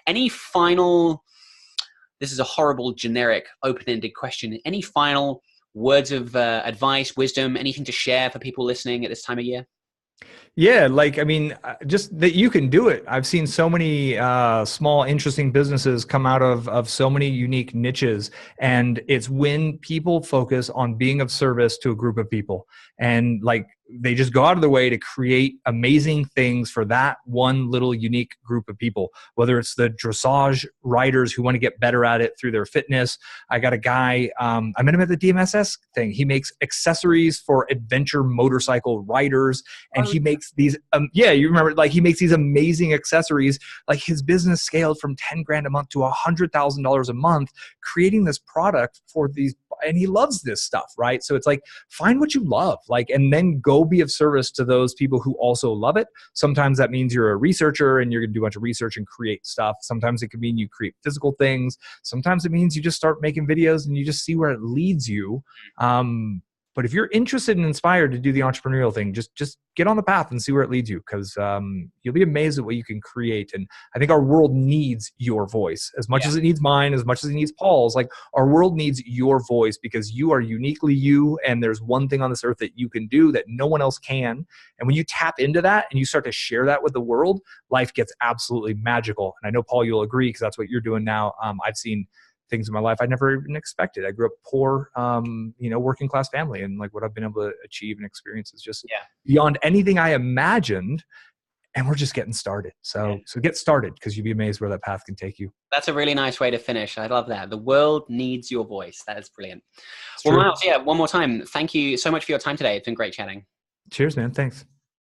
Any final? This is a horrible, generic, open-ended question. Any final words of advice, wisdom, anything to share for people listening at this time of year? Yeah, just that you can do it. I've seen so many small, interesting businesses come out of so many unique niches. And it's when people focus on being of service to a group of people. And they just go out of their way to create amazing things for that one little unique group of people, whether it's the dressage riders who want to get better at it through their fitness. I got a guy, I met him at the DMSS thing. He makes accessories for adventure motorcycle riders, and he makes these, you remember, he makes these amazing accessories. Like, his business scaled from 10 grand a month to $100,000 a month, creating this product for these, and he loves this stuff, right? So it's like, find what you love, and then go be of service to those people who also love it. Sometimes that means you're a researcher and you're going to do a bunch of research and create stuff. Sometimes it could mean you create physical things. Sometimes it means you just start making videos and you just see where it leads you. But if you're interested and inspired to do the entrepreneurial thing, just get on the path and see where it leads you, because you'll be amazed at what you can create. And I think our world needs your voice as much as it needs mine, as much as it needs Paul's. Our world needs your voice, because you are uniquely you, and there's one thing on this earth that you can do that no one else can. And when you tap into that and you start to share that with the world, life gets absolutely magical. And I know, Paul, you'll agree, because that's what you're doing now. I've seen things in my life I never even expected. I grew up poor, working class family, and what I've been able to achieve and experience is just beyond anything I imagined. And we're just getting started. So get started, because you'll be amazed where that path can take you. That's a really nice way to finish. I love that. The world needs your voice. That is brilliant. Well, Miles, one more time, thank you so much for your time today. It's been great chatting. Cheers, man. Thanks.